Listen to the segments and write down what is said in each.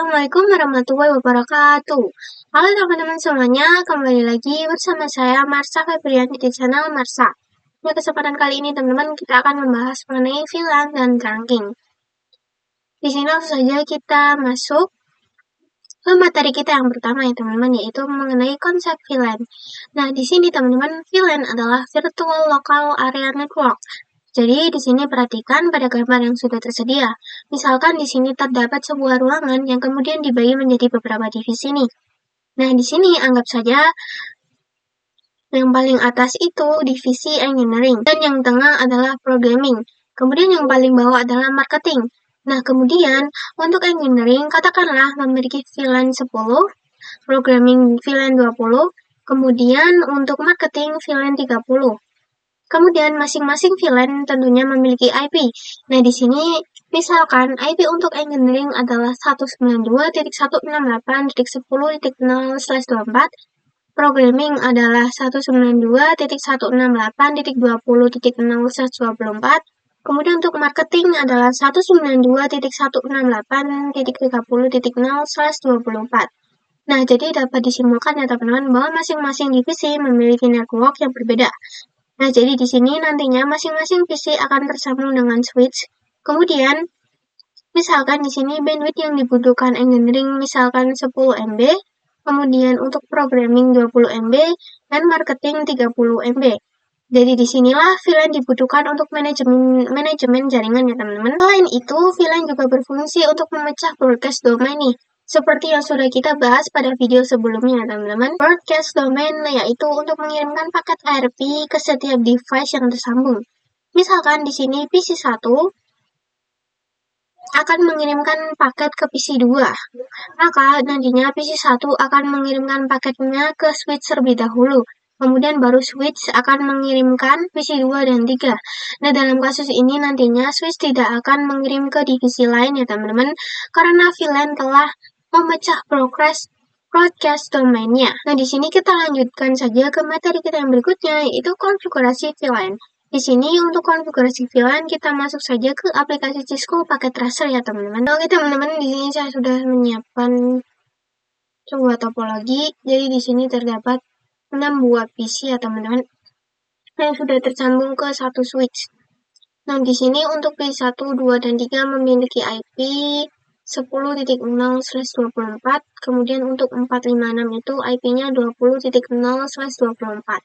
Assalamualaikum warahmatullahi wabarakatuh. Halo teman-teman semuanya, kembali lagi bersama saya Marsha Febriani di channel Marsha. Pada kesempatan kali ini teman-teman kita akan membahas mengenai VLAN dan trunking. Di sini langsung saja kita masuk ke materi kita yang pertama ya teman-teman, yaitu mengenai konsep VLAN. Nah, di sini teman-teman, VLAN adalah Virtual Local Area Network. Jadi, di sini perhatikan pada gambar yang sudah tersedia. Misalkan di sini terdapat sebuah ruangan yang kemudian dibagi menjadi beberapa divisi nih. Nah, di sini anggap saja yang paling atas itu divisi engineering, dan yang tengah adalah programming. Kemudian yang paling bawah adalah marketing. Nah, kemudian untuk engineering, katakanlah memiliki VLAN 10, programming VLAN 20, kemudian untuk marketing VLAN 30. Kemudian masing-masing VLAN tentunya memiliki IP. Nah, di sini misalkan IP untuk engineering adalah 192.168.10.0/24, programming adalah 192.168.20.0/24, kemudian untuk marketing adalah 192.168.30.0/24. Nah, jadi dapat disimpulkan ya teman-teman bahwa masing-masing divisi memiliki network yang berbeda. Nah, jadi di sini nantinya masing-masing PC akan tersambung dengan switch. Kemudian, misalkan di sini bandwidth yang dibutuhkan engineering misalkan 10 MB, kemudian untuk programming 20 MB, dan marketing 30 MB. Jadi disinilah VLAN dibutuhkan untuk manajemen jaringan ya teman-teman. Selain itu, VLAN juga berfungsi untuk memecah broadcast domain nih. Seperti yang sudah kita bahas pada video sebelumnya, teman-teman. Broadcast domain yaitu untuk mengirimkan paket ARP ke setiap device yang tersambung. Misalkan di sini PC 1 akan mengirimkan paket ke PC 2. Maka nantinya PC 1 akan mengirimkan paketnya ke switch terlebih dahulu. Kemudian baru switch akan mengirimkan PC 2 dan 3. Nah, dalam kasus ini nantinya switch tidak akan mengirim ke divisi lain ya teman-teman, karena VLAN telah memecah broadcast domainnya. Nah, di sini kita lanjutkan saja ke materi kita yang berikutnya, yaitu konfigurasi VLAN. Di sini untuk konfigurasi VLAN kita masuk saja ke aplikasi Cisco pakai tracer ya teman-teman. Oke teman-teman, di sini saya sudah menyiapkan sebuah topologi. Jadi di sini terdapat 6 buah PC ya teman-teman yang sudah tersambung ke satu switch. Nah, di sini untuk PC 1, 2, dan 3 memiliki IP 10.0/24, kemudian untuk 456 itu IP-nya 20.0/24.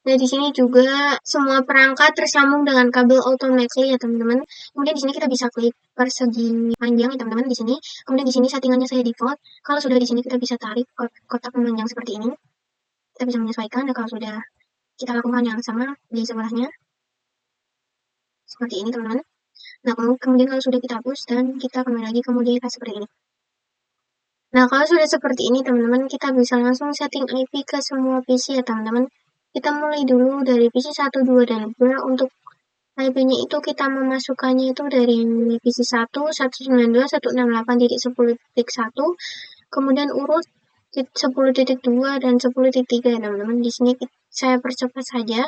Nah, di sini juga semua perangkat tersambung dengan kabel automatically ya teman-teman. Kemudian di sini kita bisa klik persegi panjang ya teman-teman di sini. Kemudian di sini settingannya saya default. Kalau sudah di sini kita bisa tarik kotak memanjang seperti ini. Kita bisa menyesuaikan. Dan kalau sudah kita lakukan yang sama di sebelahnya, seperti ini teman-teman. Nah, kemudian kalau sudah kita hapus dan kita kembali lagi ke modifikasi seperti ini. Nah, kalau sudah seperti ini teman-teman, kita bisa langsung setting IP ke semua PC ya teman-teman. Kita mulai dulu dari PC 1, 2, dan 2. Untuk IP-nya itu kita memasukkannya itu dari PC 1, 192.168.10.1, kemudian urut 10.2 dan 10.3 ya teman-teman. Di sini saya percepat saja.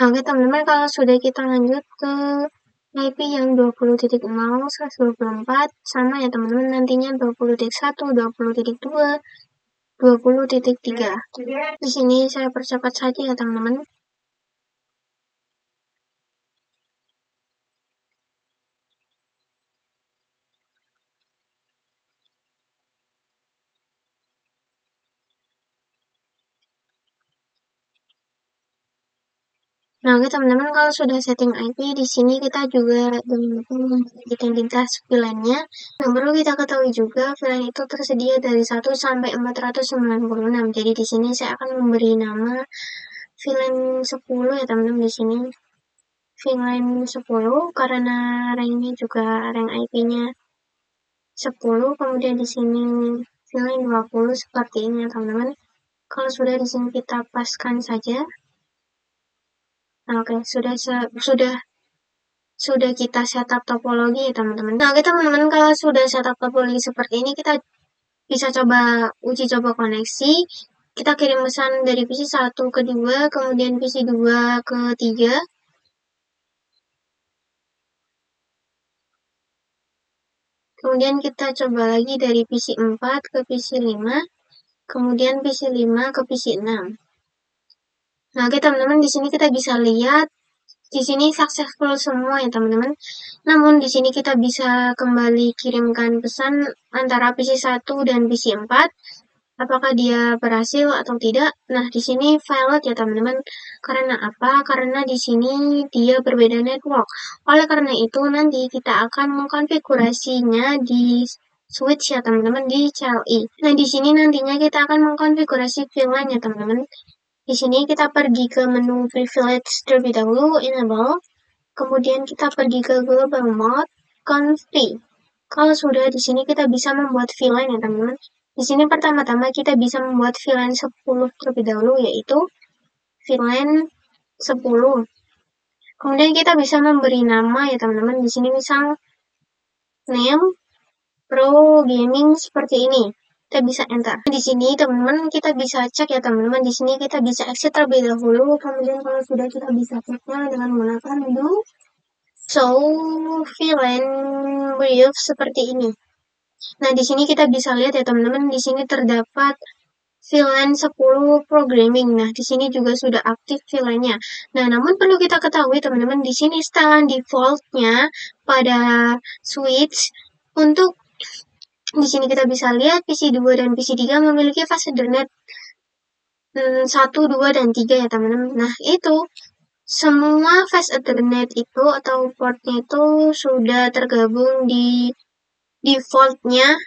Oke teman-teman, kalau sudah kita lanjut ke IP yang 20.0/24 sama ya teman-teman, nantinya 20.1, 20.2, 20.3. Di sini saya percepat saja ya teman-teman. Nah, oke teman-teman, kalau sudah setting IP, di sini kita juga identitas VLAN-nya. Nah, perlu kita ketahui juga VLAN itu tersedia dari 1 sampai 496. Jadi di sini saya akan memberi nama VLAN 10 ya teman-teman di sini. VLAN 10 karena rank-nya juga rank IP-nya 10, kemudian di sini VLAN 20 seperti ini ya teman-teman. Kalau sudah di sini kita paskan saja. Nah, oke, sudah sudah kita setup topologi ya teman-teman. Nah, oke teman-teman, kalau sudah setup topologi seperti ini, kita bisa coba uji coba koneksi. Kita kirim pesan dari PC 1 ke 2, kemudian PC 2 ke 3. Kemudian kita coba lagi dari PC 4 ke PC 5, kemudian PC 5 ke PC 6. Nah, oke teman-teman, di sini kita bisa lihat di sini successful semua ya teman-teman. Namun di sini kita bisa kembali kirimkan pesan antara PC 1 dan PC 4. Apakah dia berhasil atau tidak? Nah, di sini failed ya teman-teman. Karena apa? Karena di sini dia berbeda network. Oleh karena itu nanti kita akan mengkonfigurasinya di switch ya teman-teman, di CLI. Nah, di sini nantinya kita akan mengkonfigurasi VLAN ya teman-teman. Di sini kita pergi ke menu privilege terlebih dahulu, enable. Kemudian kita pergi ke global mode, config. Kalau sudah, di sini kita bisa membuat VLAN ya teman-teman. Di sini pertama-tama kita bisa membuat VLAN 10 terlebih dahulu, yaitu VLAN 10. Kemudian kita bisa memberi nama ya teman-teman. Di sini misal name pro gaming seperti ini. Kita bisa enter. Di sini teman-teman kita bisa cek ya teman-teman. Di sini kita bisa exit terlebih dahulu. Kemudian kalau sudah kita bisa ceknya dengan menggunakan menu show VLAN brief seperti ini. Nah, di sini kita bisa lihat ya teman-teman, di sini terdapat VLAN 10 programming. Nah, di sini juga sudah aktif VLAN-nya. Nah, namun perlu kita ketahui teman-teman, di sini setelan default-nya pada switch untuk di sini kita bisa lihat PC 2 dan PC 3 memiliki fase Ethernet 1, 2, dan 3 ya teman-teman. Nah, itu semua fast Ethernet itu atau portnya itu sudah tergabung di defaultnya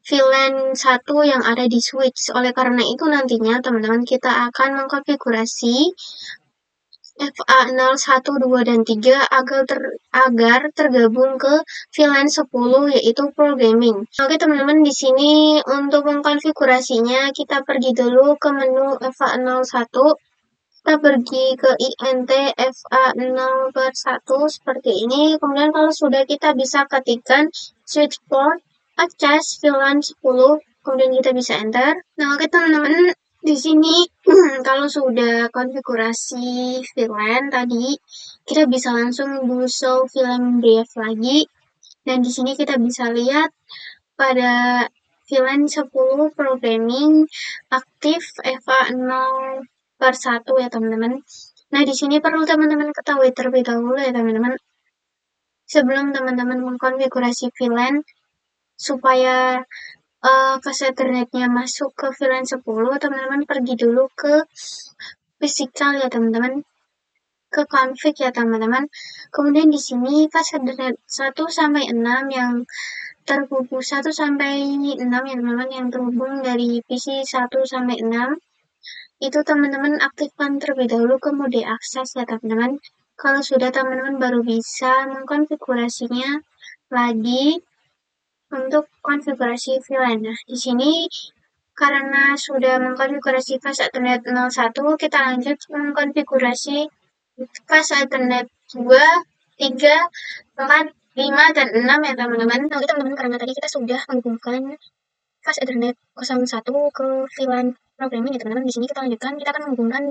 VLAN 1 yang ada di switch. Oleh karena itu nantinya teman-teman kita akan mengkonfigurasi FA01, 2, dan 3 agar tergabung ke VLAN 10 yaitu programming. Oke teman-teman, di sini untuk mengkonfigurasinya kita pergi dulu ke menu FA01. Kita pergi ke INT FA0/1 seperti ini. Kemudian kalau sudah kita bisa ketikkan switch port access VLAN 10. Kemudian kita bisa enter. Nah, oke teman-teman, di sini kalau sudah konfigurasi VLAN tadi, kita bisa langsung do show VLAN brief lagi. Dan di sini kita bisa lihat pada VLAN 10 programming aktif FA0/1 ya teman-teman. Nah, di sini perlu teman-teman ketahui terlebih dahulu ya teman-teman. Sebelum teman-teman mengkonfigurasi VLAN supaya fase Ethernetnya masuk ke VLAN 10, teman-teman pergi dulu ke physical ya teman-teman, ke config ya teman-teman. Kemudian di sini fase Ethernet 1 sampai 6 yang terhubung 1 sampai 6 ya teman-teman, yang terhubung dari PC 1 sampai 6. Itu teman-teman aktifkan terlebih dahulu ke mode akses ya teman-teman. Kalau sudah, teman-teman baru bisa mengkonfigurasinya lagi untuk konfigurasi VLAN. Nah, di sini karena sudah mengkonfigurasi fase Ethernet 01, kita lanjut mengkonfigurasi fase Ethernet 2, 3, 4, 5, dan 6 ya teman-teman. Nah, teman-teman, karena tadi kita sudah menghubungkan fase Ethernet 01 ke VLAN programming ya teman-teman. Di sini kita lanjutkan, kita akan menghubungkan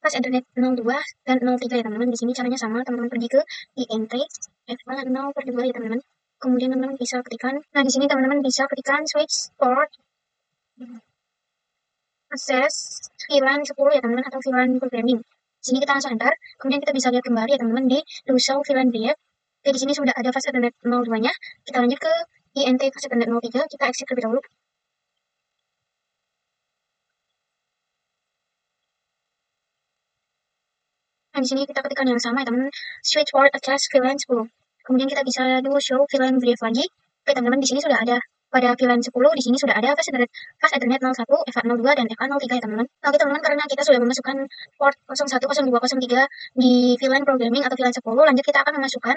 fase Ethernet 02 dan 03 ya teman-teman. Di sini caranya sama, teman-teman pergi ke INT FA0/2 ya teman-teman. Kemudian teman-teman bisa ketikkan, nah di sini teman-teman bisa ketikkan switch port access VLAN 10 ya teman-teman, atau VLAN programming. Di sini kita langsung enter. Kemudian kita bisa lihat kembali ya teman-teman di do show VLAN brief. Oke, di sini sudah ada fase Ethernet 02-nya. Kita lanjut ke INT fase Ethernet 03. Kita exit terlebih dahulu. Nah, di sini kita ketikkan yang sama ya teman-teman, switch port access VLAN 10. Kemudian kita bisa do show VLAN brief lagi. Oke teman-teman, di sini sudah ada pada VLAN 10, di sini sudah ada fase Ethernet 01, FA02, dan FA03 ya teman-teman. Oke teman-teman, karena kita sudah memasukkan port 01, 02, 03 di VLAN programming atau VLAN 10, lanjut kita akan memasukkan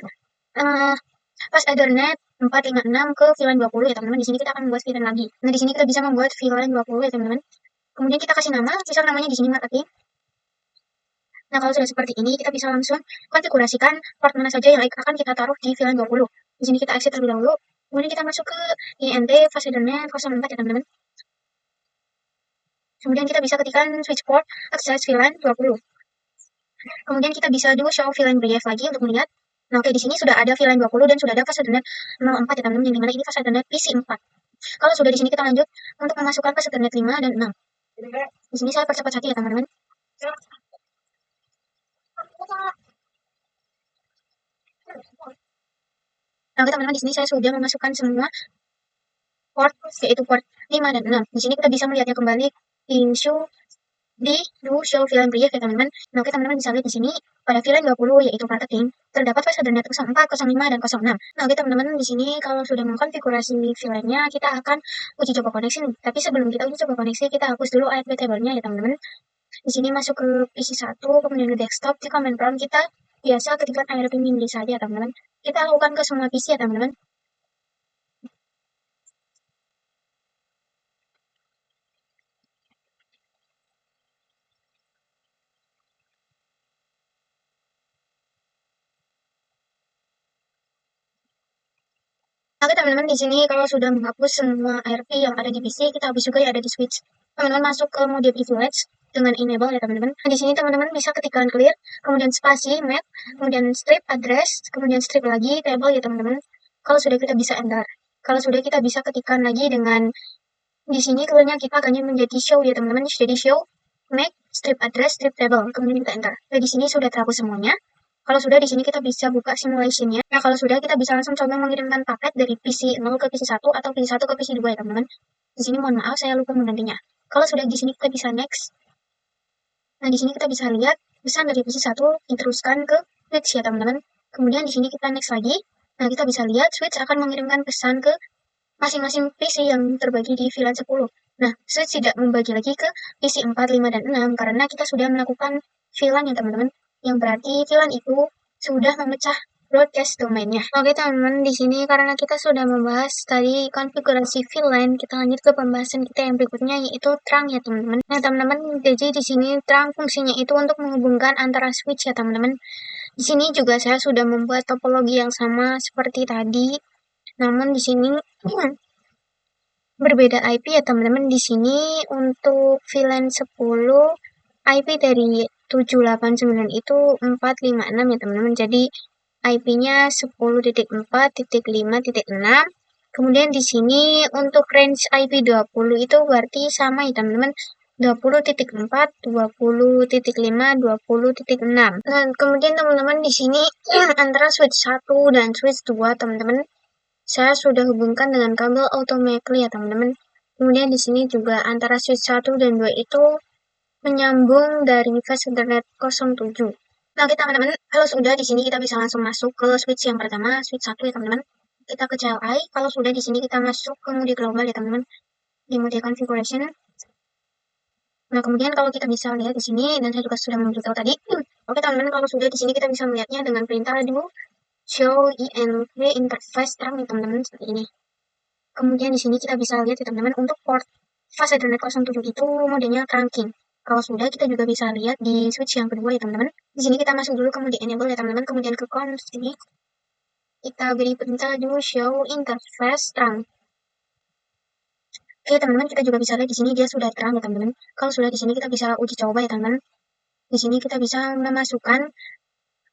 fase Ethernet 456 ke VLAN 20 ya teman-teman. Di sini kita akan membuat VLAN lagi. Nah, di sini kita bisa membuat VLAN 20 ya teman-teman. Kemudian kita kasih nama, misal namanya di sini marketing. Nah, kalau sudah seperti ini, kita bisa langsung konfigurasikan port mana saja yang akan kita taruh di VLAN 20. Di sini kita exit terlebih dahulu, kemudian kita masuk ke INT fase ethernet 04 ya teman-teman. Kemudian kita bisa ketikkan switch port akses VLAN 20. Kemudian kita bisa do show VLAN brief lagi untuk melihat. Nah, oke, di sini sudah ada VLAN 20 dan sudah ada fase ethernet 04 ya teman-teman, yang dimana ini fase ethernet PC 4. Kalau sudah di sini kita lanjut untuk memasukkan fase ethernet 5 dan 6. Di sini saya percepat saja ya teman-teman. Nah, oke teman-teman, di sini saya sudah memasukkan semua port, yaitu port 5 dan 6. Di sini kita bisa melihatnya kembali di do show VLAN brief ya teman-teman. Nah, oke teman-teman bisa lihat di sini pada VLAN 20 yaitu marketing terdapat fase ethernet 04, 05 dan 06. Nah, oke teman-teman, di sini kalau sudah mengkonfigurasi VLAN-nya, kita akan uji coba koneksi nih. Tapi sebelum kita uji coba koneksi, kita hapus dulu ARP table-nya ya teman-teman. Di sini masuk ke PC1, kemudian ke desktop, di command prompt kita biasa ketikkan ARP mini saja ya teman-teman. Kita lakukan ke semua PC ya teman-teman. Oke teman-teman, di sini kalau sudah menghapus semua ARP yang ada di PC, kita hapus juga yang ada di switch. Teman-teman masuk ke mode privilege dengan enable ya teman-teman. Di sini teman-teman bisa ketikkan clear, kemudian spasi map, kemudian strip address, kemudian strip lagi table ya teman-teman. Kalau sudah kita bisa enter. Kalau sudah kita bisa ketikkan lagi dengan di sini clearnya kita akannya menjadi show ya teman-teman. Jadi show make strip address strip table, kemudian kita enter. Nah, di sini sudah terhapus semuanya. Kalau sudah, di sini kita bisa buka simulation-nya. Nah, kalau sudah, kita bisa langsung coba mengirimkan paket dari PC 0 ke PC 1 atau PC 1 ke PC 2 ya, teman-teman. Di sini mohon maaf, saya lupa menggantinya. Kalau sudah di sini kita bisa next. Nah, di sini kita bisa lihat pesan dari PC 1 diteruskan ke switch ya, teman-teman. Kemudian di sini kita next lagi. Nah, kita bisa lihat switch akan mengirimkan pesan ke masing-masing PC yang terbagi di VLAN 10. Nah, switch tidak membagi lagi ke PC 4, 5, dan 6 karena kita sudah melakukan VLAN ya, teman-teman. Yang berarti VLAN itu sudah memecah broadcast domainnya. Oke teman-teman, di sini karena kita sudah membahas tadi konfigurasi VLAN, kita lanjut ke pembahasan kita yang berikutnya yaitu trunk ya teman-teman. Nah teman-teman, jadi di sini trunk fungsinya itu untuk menghubungkan antara switch ya teman-teman. Di sini juga saya sudah membuat topologi yang sama seperti tadi. Namun di sini berbeda IP ya teman-teman. Di sini untuk VLAN 10 IP dari 789 itu 456 ya teman-teman. Jadi IP-nya 10.4.5.6. Kemudian di sini untuk range IP 20 itu berarti sama ya teman-teman. 20.4, 20.5, 20.6. Dan kemudian teman-teman di sini antara switch 1 dan switch 2 teman-teman saya sudah hubungkan dengan kabel automatically ya teman-teman. Kemudian di sini juga antara switch 1 dan 2 itu menyambung dari fase ethernet 07. Nah, oke teman-teman, kalau sudah di sini kita bisa langsung masuk ke switch yang pertama, switch 1 ya teman-teman. Kita ke CLI, kalau sudah di sini kita masuk ke mode global ya teman-teman. Di mode configuration. Nah, kemudian kalau kita bisa lihat di sini dan saya juga sudah memberitahu tadi. Oke teman-teman, kalau sudah di sini kita bisa melihatnya dengan perintah do show INV interface terang ya teman-teman seperti ini. Kemudian di sini kita bisa lihat ya teman-teman untuk port fase ethernet 07 itu modenya trunking. Kalau sudah kita juga bisa lihat di switch yang kedua ya teman-teman. Di sini kita masuk dulu ke mode enable ya teman-teman, kemudian ke config. Kita beri perintah do show interface terang. Oke teman-teman, kita juga bisa lihat di sini dia sudah terang ya teman-teman. Kalau sudah di sini kita bisa uji coba ya teman-teman. Di sini kita bisa memasukkan,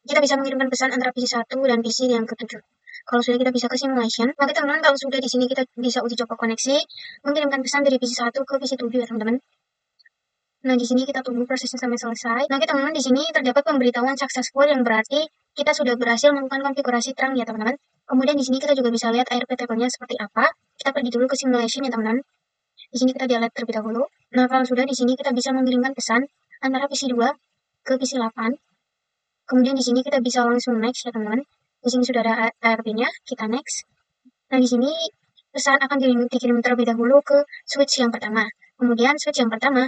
kita bisa mengirimkan pesan antara PC 1 dan PC yang ke-7. Kalau sudah kita bisa ke simulation. Oke teman-teman, kalau sudah di sini kita bisa uji coba koneksi, mengirimkan pesan dari PC 1 ke PC 7 ya teman-teman. Nah, di sini kita tunggu prosesnya sampai selesai. Nah, oke teman-teman, di sini terdapat pemberitahuan successful yang berarti kita sudah berhasil melakukan konfigurasi terang ya teman-teman. Kemudian di sini kita juga bisa lihat ARP table-nya seperti apa. Kita pergi dulu ke simulation ya teman-teman. Di sini kita delete terlebih dahulu. Nah, kalau sudah di sini kita bisa mengirimkan pesan antara PC 2 ke PC 8. Kemudian di sini kita bisa langsung next ya teman-teman. Di sini sudah ada ARP-nya, kita next. Nah, di sini pesan akan dikirim terlebih dahulu ke switch yang pertama. Kemudian switch yang pertama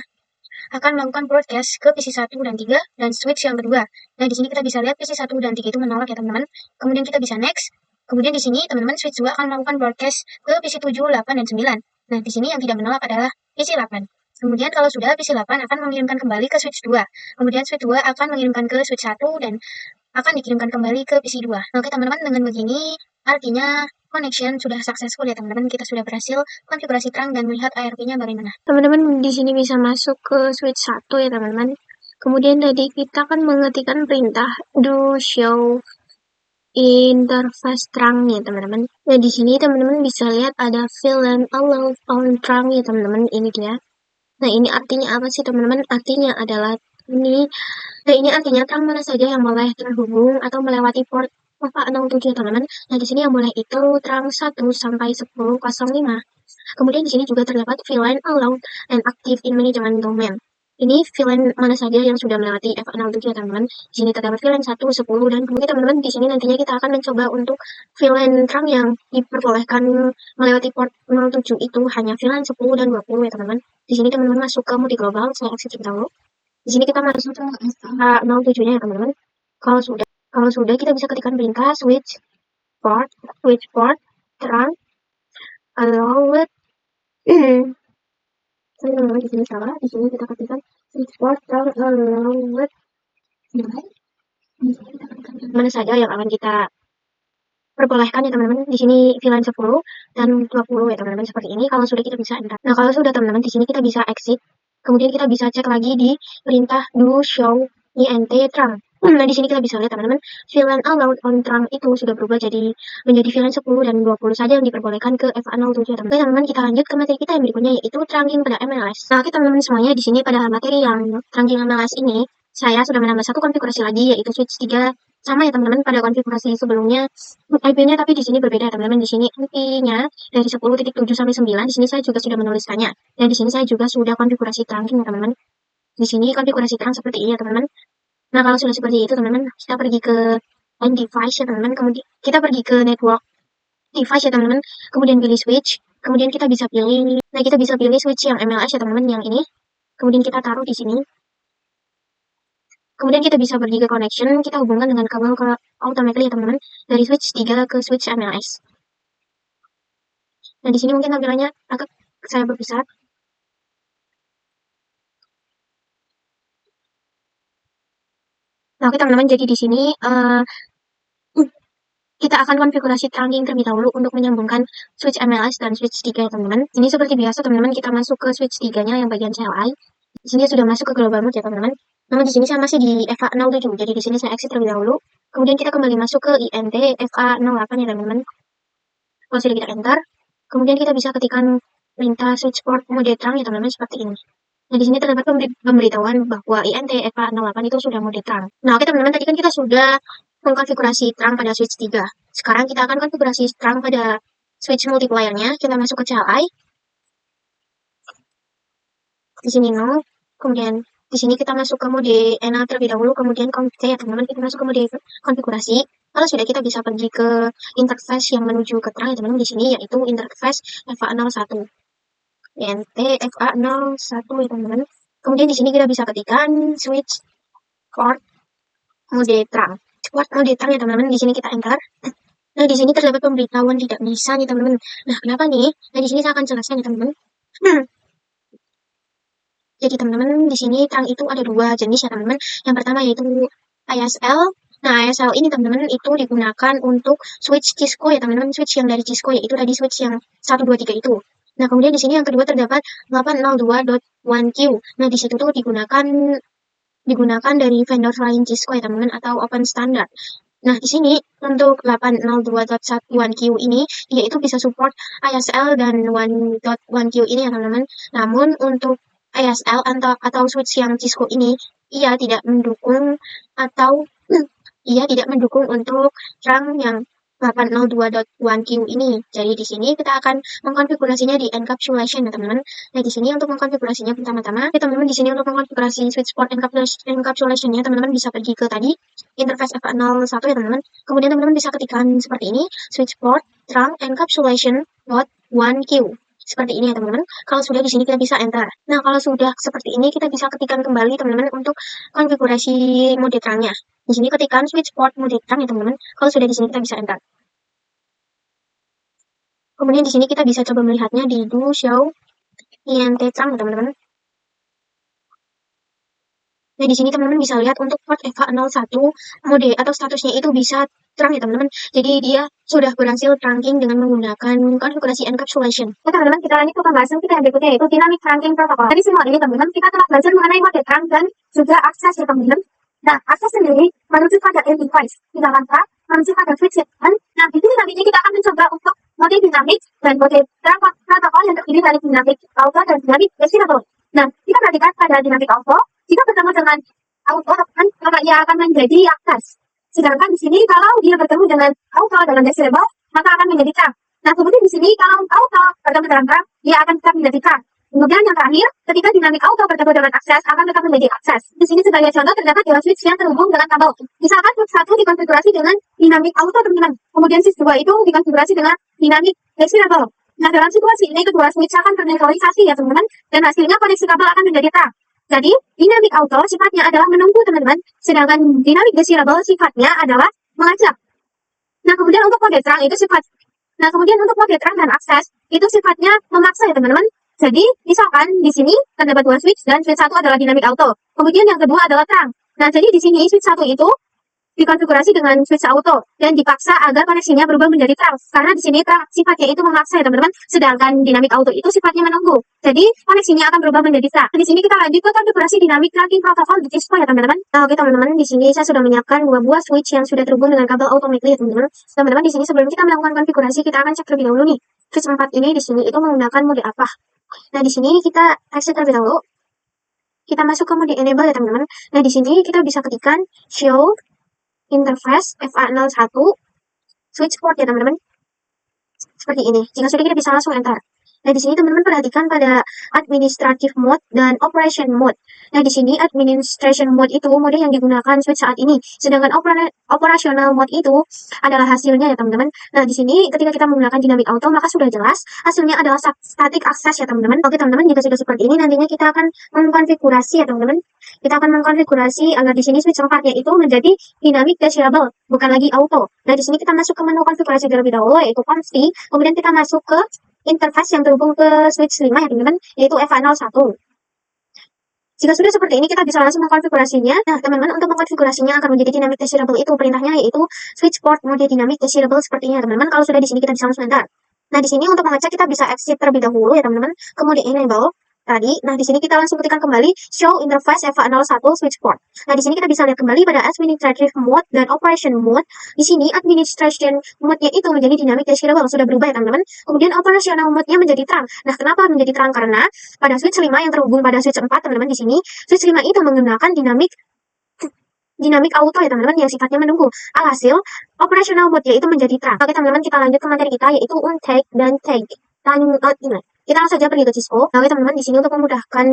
akan melakukan broadcast ke PC 1 dan 3 dan switch yang kedua. Nah, di sini kita bisa lihat PC 1 dan 3 itu menolak ya teman-teman. Kemudian kita bisa next. Kemudian di sini teman-teman switch 2 akan melakukan broadcast ke PC 7, 8, dan 9. Nah, di sini yang tidak menolak adalah PC 8. Kemudian kalau sudah, PC8 akan mengirimkan kembali ke switch 2. Kemudian switch 2 akan mengirimkan ke switch 1 dan akan dikirimkan kembali ke PC2. Oke teman-teman, dengan begini artinya connection sudah successful ya teman-teman. Kita sudah berhasil konfigurasi terang dan melihat ARP-nya bagaimana. Teman-teman di sini bisa masuk ke switch 1 ya teman-teman. Kemudian tadi kita akan mengetikkan perintah do show interface terang ya teman-teman. Nah di sini teman-teman bisa lihat ada fill and allow on terang ya teman-teman. Ini dia. Nah ini artinya apa sih teman-teman? Artinya adalah ini artinya terang mana saja yang boleh terhubung atau melewati port 407 teman-teman. Nah di sini yang boleh itu terang 1 sampai 10.05. Kemudian di sini juga terdapat VLAN allowed and active in management domain. Ini VLAN mana saja yang sudah melewati F67 teman-teman. Di sini terdapat VLAN 1, 10 dan kemudian teman-teman di sini nantinya kita akan mencoba untuk VLAN terang yang diperbolehkan melewati port 07 itu hanya VLAN 10 dan 20 ya teman-teman. Di sini teman-teman masuk ke mode global, saya exit dahulu. Di sini kita masuk ke SH07-nya ya teman-teman. Kalau sudah kita bisa ketikkan perintah switch port terang allowed. Sorry teman-teman, di sini salah. Di sini kita ketikkan switch port terang allowed. Mana saja yang akan kita perbolehkan ya teman-teman. Di sini VLAN 10 dan 20 ya teman-teman, seperti ini. Kalau sudah kita bisa enter. Nah, kalau sudah teman-teman di sini kita bisa exit. Kemudian kita bisa cek lagi di perintah do show int terang. Nah, di sini kita bisa lihat teman-teman, VLAN allowed on terang itu sudah berubah menjadi VLAN 10 dan 20 saja yang diperbolehkan ke FA07 teman-teman. Oke teman-teman, kita lanjut ke materi kita yang berikutnya yaitu trunking pada MLS. Nah, oke teman-teman semuanya, di sini pada materi yang trunking MLS ini saya sudah menambah satu konfigurasi lagi yaitu switch 3. Sama ya teman-teman pada konfigurasi sebelumnya IP-nya, tapi di sini berbeda teman-teman. Di sini IP-nya dari 10.7 sampai 9. Di sini saya juga sudah menuliskannya. Dan di sini saya juga sudah konfigurasi trunking ya teman-teman. Di sini konfigurasi terang seperti ini ya teman-teman. Nah, kalau sudah seperti itu teman-teman, kita pergi ke end device ya teman-teman. Kemudian kita pergi ke network device ya teman-teman. Kemudian pilih switch. Kemudian kita bisa pilih, nah kita bisa pilih switch yang MLS ya teman-teman, yang ini. Kemudian kita taruh di sini. Kemudian kita bisa pergi ke connection, kita hubungkan dengan kabel ke automatically ya teman-teman, dari switch 3 ke switch MLS. Nah, di sini mungkin tampilannya agak saya berbesar. Nah, oke teman-teman, jadi di sini kita akan konfigurasi trunking terlebih dahulu untuk menyambungkan switch MLS dan switch 3 ya teman-teman. Ini seperti biasa teman-teman, kita masuk ke switch 3-nya yang bagian CLI. Di sini sudah masuk ke global mode ya teman-teman. Namun di sini saya masih di FA07, jadi di sini saya exit terlebih dahulu. Kemudian kita kembali masuk ke INT FA08 ya teman-teman. Kalau sudah kita enter, kemudian kita bisa ketikkan perintah switch port mode terang ya teman-teman, seperti ini. Nah, di sini terdapat pemberitahuan bahwa INT FA08 itu sudah mode terang. Nah, oke teman-teman, tadi kan kita sudah mengkonfigurasi terang pada switch 3. Sekarang kita akan konfigurasi terang pada switch multiplier-nya. Kita masuk ke CLI. Di sini 0. Kemudian di sini kita masuk ke mode NA terlebih dahulu, kemudian ya teman-teman, kita masuk ke mode konfigurasi. Kalau sudah, kita bisa pergi ke interface yang menuju ke terang ya teman-teman, di sini yaitu interface FA01. INT FA01 ya teman-teman. Kemudian di sini kita bisa ketikkan switch port mode terang. Port mode terang ya teman-teman, di sini kita enter. Nah, di sini terdapat pemberitahuan tidak bisa nih teman-teman. Nah, kenapa nih? Nah, di sini saya akan jelaskan ya teman-teman. Jadi teman-teman, di sini terang itu ada dua jenis ya teman-teman. Yang pertama yaitu ISL. Nah, ISL ini teman-teman itu digunakan untuk switch Cisco ya teman-teman, switch yang dari Cisco, yaitu tadi switch yang 123 itu. Nah, kemudian di sini yang kedua terdapat 802.1Q. Nah, di situ tuh digunakan dari vendor lain Cisco ya teman-teman, atau open standard. Nah, di sini untuk 802.1Q ini dia itu bisa support ISL dan 1.1Q ini ya teman-teman. Namun untuk ISL atau switch yang Cisco ini ia tidak mendukung untuk terang yang 802.1Q ini. Jadi di sini kita akan mengkonfigurasinya di encapsulation ya teman-teman. Nah, di sini untuk mengkonfigurasinya pertama-tama, teman-teman di sini untuk mengkonfigurasi switch port encapsulation-nya teman-teman bisa pergi ke tadi interface FA01 ya teman-teman. Kemudian teman-teman bisa ketikkan seperti ini, switch port terang encapsulation.1Q. Seperti ini ya teman-teman. Kalau sudah, di sini kita bisa enter. Nah, kalau sudah seperti ini, kita bisa ketikkan kembali teman-teman untuk konfigurasi mode terangnya. Di sini ketikkan switch port mode terang ya teman-teman. Kalau sudah, di sini kita bisa enter. Kemudian di sini kita bisa coba melihatnya di do show INT terang ya teman-teman. Nah, di sini teman-teman bisa lihat untuk port FH01 mode atau statusnya itu bisa terang ya teman-teman. Jadi dia sudah berhasil trunking dengan menggunakan konfigurasi encapsulation. Nah teman-teman, kita lanjut ke pembahasan kita yang berikutnya yaitu dynamic trunking protocol. Dari semua ini teman-teman, kita telah belajar mengenai mode trunk dan juga akses ya teman-teman. Nah, akses sendiri merujuk pada end device, sedangkan trunk merujuk pada switch segment. Nah, di sini nantinya kita akan mencoba untuk mode dynamic dan mode trunk protokol yang terdiri dari dynamic auto dan dynamic desirable. Nah, kita perhatikan pada dynamic auto, jika bertemu dengan auto, maka ia akan menjadi akses. Sedangkan di sini kalau dia bertemu dengan auto dalam desirable, maka akan menjadi trunk. Nah, kemudian di sini kalau auto bertemu dengan trunk, dia akan tetap menjadi trunk. Kemudian yang terakhir, ketika dynamic auto bertemu dengan akses, akan tetap menjadi akses. Di sini sebagai contoh terdapat dua switch yang terhubung dengan kabel. Misalkan switch 1 dikonfigurasi dengan dynamic auto teman-teman. Kemudian switch 2 itu dikonfigurasi dengan dynamic desirable. Nah, dalam situasi ini kedua switch akan bernegosiasi ya teman-teman, dan hasilnya koneksi kabel akan menjadi trunk. Jadi, dynamic auto sifatnya adalah menunggu teman-teman, sedangkan dynamic desirable sifatnya adalah mengajak. Nah, kemudian untuk mode trunk itu untuk mode trunk dan akses itu sifatnya memaksa ya teman-teman. Jadi, misalkan di sini terdapat dua switch dan switch 1 adalah dynamic auto. Kemudian yang kedua adalah trunk. Nah, jadi di sini switch 1 itu dikonfigurasi dengan switch auto dan dipaksa agar koneksinya berubah menjadi trunk. Karena di sini trunk sifatnya itu memaksa ya teman-teman, sedangkan dynamic auto itu sifatnya menunggu. Jadi koneksinya akan berubah menjadi trunk. Di sini kita lanjut ke konfigurasi dynamic trunking protocol di Cisco ya teman-teman. Nah, oke teman-teman, di sini saya sudah menyiapkan dua buah switch yang sudah terhubung dengan kabel automatically ya teman-teman. Teman-teman, di sini sebelum kita melakukan konfigurasi kita akan cek terlebih dahulu nih. Switch 4 ini di sini itu menggunakan mode apa. Nah, di sini kita exit terlebih dahulu. Kita masuk ke mode enable ya teman-teman. Nah, di sini kita bisa ketikkan show interface FA01 switch port ya teman-teman. Seperti ini. Jika sudah kita bisa langsung enter. Nah, di sini teman-teman perhatikan pada administrative mode dan operation mode. Nah, di sini administration mode itu mode yang digunakan switch saat ini. Sedangkan operational mode itu adalah hasilnya ya teman-teman. Nah, di sini ketika kita menggunakan dynamic auto maka sudah jelas hasilnya adalah static access ya teman-teman. Oke teman-teman, jika sudah seperti ini nantinya kita akan mengkonfigurasi ya teman-teman. Kita akan mengkonfigurasi agar di sini switch 4-nya itu menjadi dynamic desirable, bukan lagi auto. Nah, di sini kita masuk ke menu konfigurasi terlebih dahulu yaitu conf, kemudian kita masuk ke interface yang terhubung ke switch 5 ya teman-teman, yaitu FA01. Jika sudah seperti ini, kita bisa langsung mengkonfigurasinya. Nah, teman-teman, untuk mengkonfigurasinya agar menjadi dynamic desirable itu perintahnya yaitu switch port mode dynamic desirable sepertinya, teman-teman. Kalau sudah di sini kita bisa langsung enter. Nah, di sini untuk mengecek kita bisa exit terlebih dahulu ya teman-teman, kemudian enable tadi. Nah, di sini kita langsung ketikkan kembali show interface FA01 switch port. Nah, di sini kita bisa lihat kembali pada administrative mode dan operation mode. Di sini administration mode-nya itu menjadi dynamic desirable, sudah berubah ya teman-teman. Kemudian operational mode-nya menjadi trunk. Nah, kenapa menjadi trunk? Karena pada switch 5 yang terhubung pada switch 4 teman-teman, di sini switch 5 itu menggunakan dynamic auto ya teman-teman yang sifatnya menunggu. Alhasil operational mode-nya itu menjadi trunk. Oke teman-teman, kita lanjut ke materi kita yaitu untake dan take. Kita langsung saja pergi ke Cisco. Nah, oke teman-teman, di sini untuk memudahkan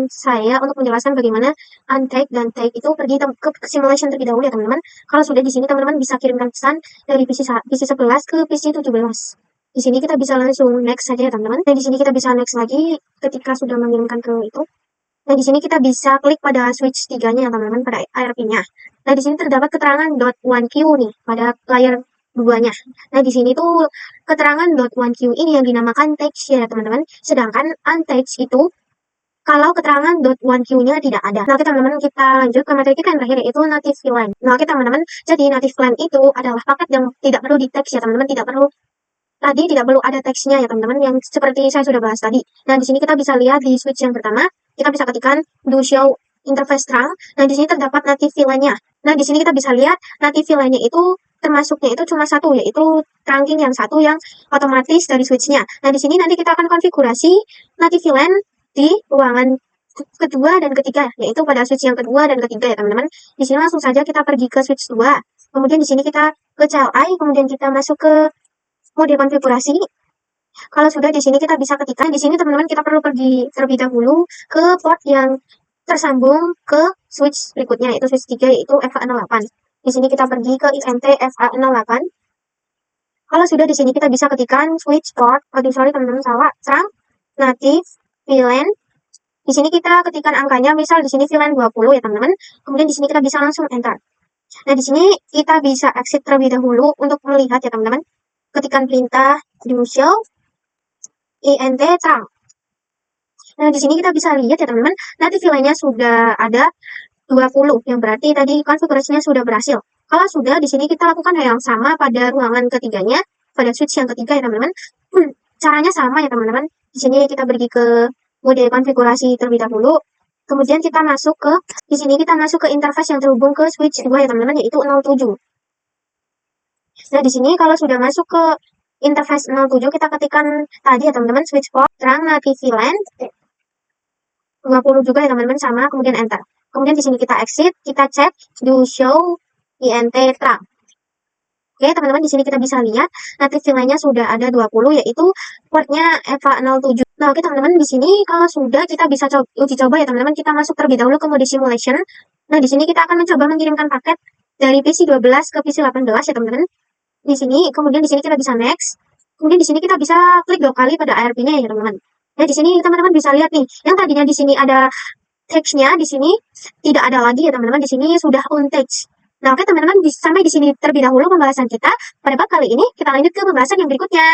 saya untuk menjelaskan bagaimana untake dan take itu pergi ke simulation terlebih dahulu ya teman-teman. Kalau sudah di sini teman-teman bisa kirimkan pesan dari PC 11 ke PC 17. Di sini kita bisa langsung next saja ya teman-teman. Dan di sini kita bisa next lagi ketika sudah mengirimkan ke itu. Nah, di sini kita bisa klik pada switch 3-nya ya teman-teman, pada ARP-nya. Nah, di sini terdapat keterangan .1Q nih pada layer 2-nya. Nah, di sini tuh keterangan .1Q ini yang dinamakan text ya teman-teman. Sedangkan untext itu kalau keterangan .1Q-nya tidak ada. Nah, oke teman-teman, kita lanjut ke materi kita yang terakhir yaitu native VLAN. Nah, oke teman-teman, jadi native VLAN itu adalah paket yang tidak perlu di text ya teman-teman, tidak perlu ada teksnya ya teman-teman, yang seperti saya sudah bahas tadi. Nah, di sini kita bisa lihat di switch yang pertama, kita bisa ketikkan do show interface trunk. Nah, di sini terdapat native VLAN-nya. Nah, di sini kita bisa lihat native VLAN-nya itu termasuknya itu cuma satu, yaitu trunking yang satu yang otomatis dari switch-nya. Nah, di sini nanti kita akan konfigurasi native VLAN di ruangan kedua dan ketiga, yaitu pada switch yang kedua dan ketiga ya teman-teman. Di sini langsung saja kita pergi ke switch 2. Kemudian di sini kita ke CLI, kemudian kita masuk ke mode konfigurasi. Kalau sudah di sini kita bisa ketikkan. Di sini teman-teman kita perlu pergi terlebih dahulu ke port yang tersambung ke switch berikutnya, yaitu switch 3 yaitu FA08. Di sini kita pergi ke INT FA08. Kalau sudah di sini kita bisa ketikkan switch port. Teman-teman salah. Trunk native VLAN. Di sini kita ketikkan angkanya, misal di sini VLAN 20 ya teman-teman. Kemudian di sini kita bisa langsung enter. Nah, di sini kita bisa exit terlebih dahulu untuk melihat ya teman-teman. Ketikkan perintah do show INT trunk. Nah, di sini kita bisa lihat ya teman-teman, native VLAN-nya sudah ada 20, yang berarti tadi konfigurasinya sudah berhasil. Kalau sudah, di sini kita lakukan hal yang sama pada ruangan ketiganya, pada switch yang ketiga ya teman-teman. Caranya sama ya teman-teman. Di sini kita pergi ke mode konfigurasi terlebih dahulu. Kemudian kita masuk ke, di sini kita masuk ke interface yang terhubung ke switch 2 ya teman-teman, yaitu 07. Nah, di sini kalau sudah masuk ke interface 07, kita ketikkan tadi ya teman-teman, switch port, terang TV LAN, 20 juga ya teman-teman, sama, kemudian enter. Kemudian di sini kita exit, kita cek do show int terang. Oke, teman-teman, di sini kita bisa lihat native VLAN-nya sudah ada 20, yaitu portnya EVA 07. Nah, oke teman-teman, di sini kalau sudah kita bisa uji coba ya teman-teman, kita masuk terlebih dahulu ke mode simulation. Nah, di sini kita akan mencoba mengirimkan paket dari PC 12 ke PC 18 ya teman-teman. Di sini, kemudian di sini kita bisa next. Kemudian di sini kita bisa klik 2 kali pada ARP-nya ya teman-teman. Nah, di sini teman-teman bisa lihat nih, yang tadinya di sini ada text-nya, di sini tidak ada lagi ya teman-teman, di sini sudah untext. Nah, oke teman-teman, sampai di sini terlebih dahulu pembahasan kita. Pada bab kali ini, kita lanjut ke pembahasan yang berikutnya.